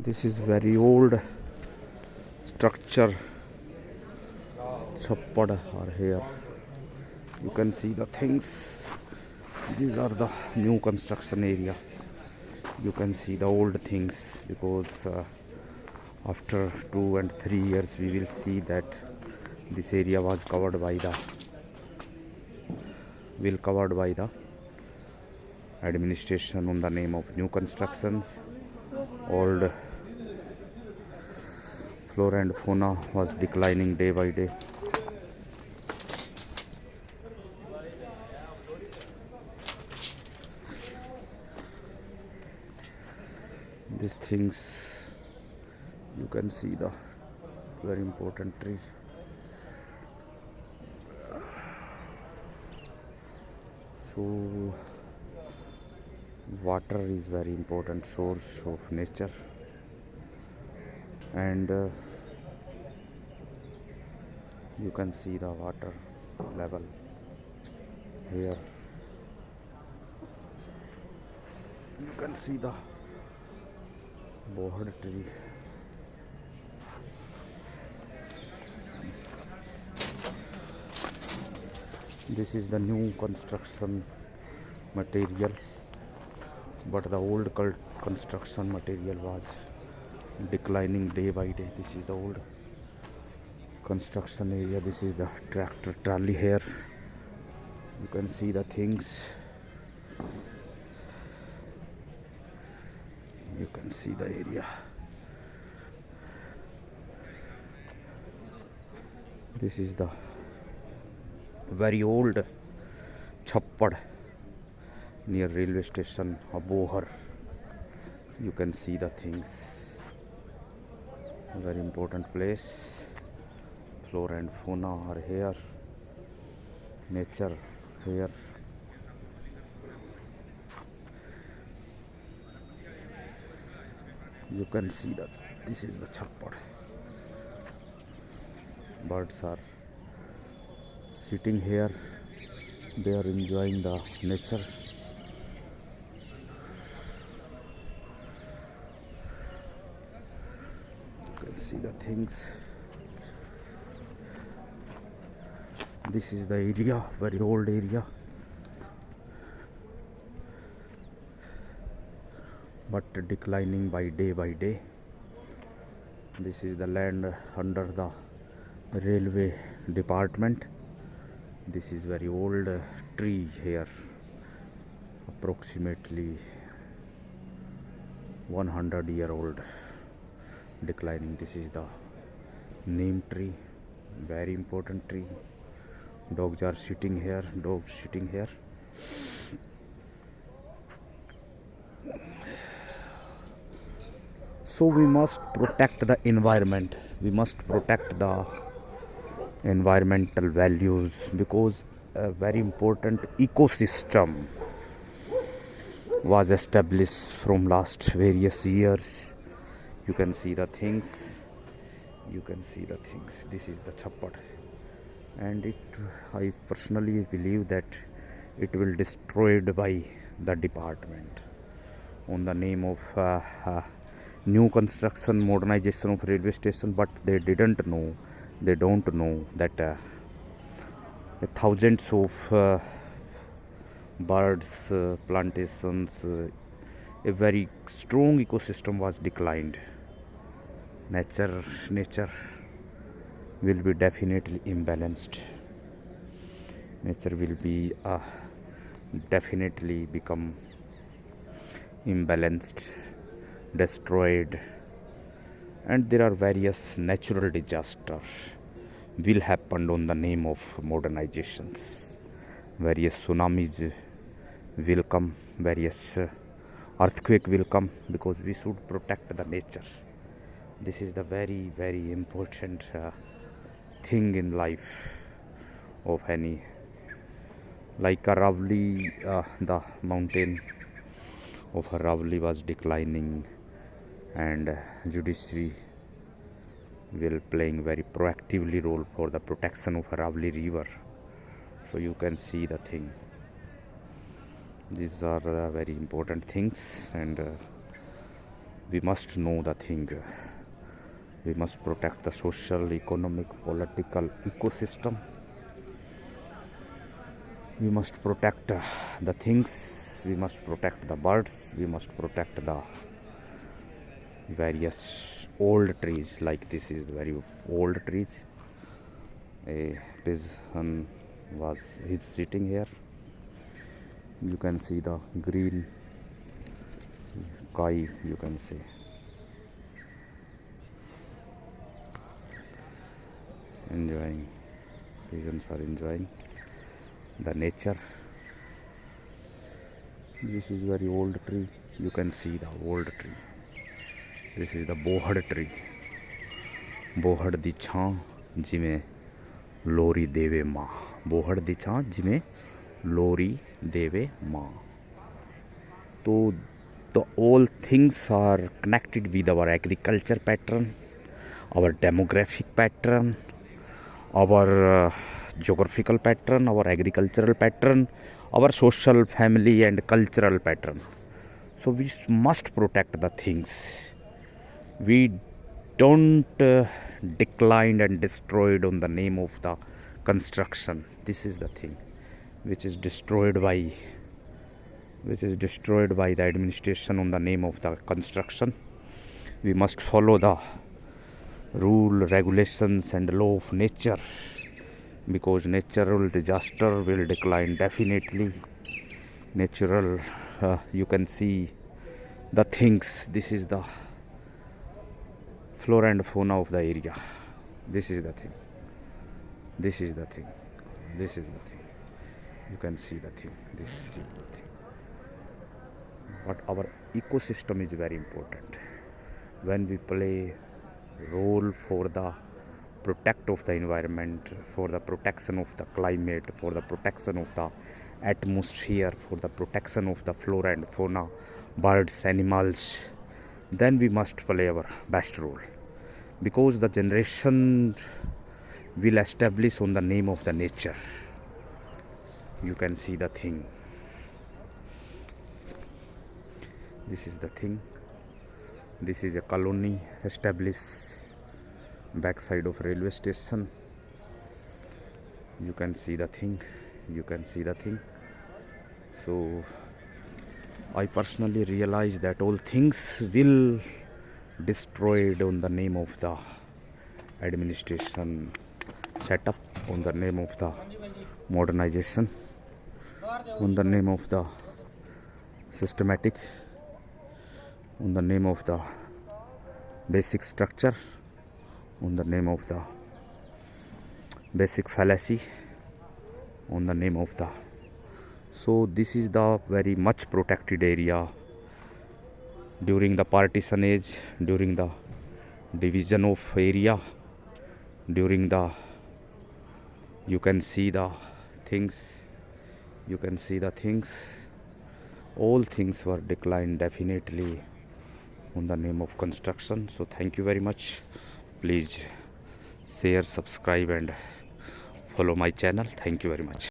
This is very old structure. Chappad are here. You can see the things. These are the new construction area. You can see the old things because after 2 and 3 years we will see that this area was covered by the administration on the name of new constructions. Old flora and fauna was declining day by day. These things, you can see the very important tree. So water is very important source of nature, and you can see the water level here. You can see the abohar tree. This is the new construction material, but the old construction material was declining day by day. This is the old construction area. This is the tractor trolley here. You can see the things. You can see the area. This is the very old chappad near railway station Abohar. You can see the things. A very important place. Flora and fauna are here. Nature here. You can see that this is the chappad. Birds are sitting here. They are enjoying the nature. You can see the things. This is the area, very old area, but declining by day. This is the land under the railway department. This is very old tree here, approximately 100-year-old, declining. This is the neem tree, very important tree. Dogs are sitting here. So we must protect the environment. We must protect the environmental values, because a very important ecosystem was established from last various years. You can see the things. This is the chappad, and I personally believe that it will destroyed by the department on the name of new construction, modernization of railway station, but they don't know that thousands of birds, plantations, a very strong ecosystem was declined. Nature will be definitely imbalanced. Nature will be definitely become imbalanced, destroyed, and there are various natural disasters will happen on the name of modernizations. Various tsunamis will come, various earthquake will come, because we should protect the nature. This is the very important thing in life of any. Like Aravali, the mountain of Aravali was declining, and judiciary will playing very proactively role for the protection of Aravali river. So you can see the thing. These are very important things, and We must know the thing. We must protect the social, economic, political ecosystem. We must protect the things. We must protect the birds. We must protect the various old trees. Like this is very old trees. A pigeon he's sitting here. You can see the green sky, you can see. Enjoying, pigeons are enjoying the nature. This is very old tree. You can see the old tree. This is the abohar tree. बोहड़ दी छां जिमें लोरी देवे माँ. बोहड़ दी छां जिमें लोरी देवे माँ. तो the all things are connected with our agriculture pattern, our demographic pattern, our geographical pattern, our agricultural pattern, our social, family and cultural pattern. So we must protect the things. We don't decline and destroyed on the name of the construction. This is the thing which is destroyed by the administration on the name of the construction. We must follow the rule, regulations and law of nature, because natural disaster will decline definitely. Natural, you can see the things. This is the flora and fauna of the area. This is the thing. This is the thing. This is the thing. You can see the thing. This is the thing. But our ecosystem is very important. When we play role for the protect of the environment, for the protection of the climate, for the protection of the atmosphere, for the protection of the flora and fauna, birds, animals, then we must play our best role, because the generation will establish on the name of the nature. You can see the thing. This is the thing. This is a colony established backside of railway station. You can see the thing. You can see the thing. So I personally realize that all things will destroyed on the name of the administration setup, on the name of the modernization, on the name of the systematic, on the name of the basic structure, on the name of the basic fallacy, on the name of the. So this is the very much protected area during the partition age, during the division of area, during the, you can see the things, you can see the things, all things were declined definitely on the name of construction. So thank you very much. Please share, subscribe and follow my channel. Thank you very much.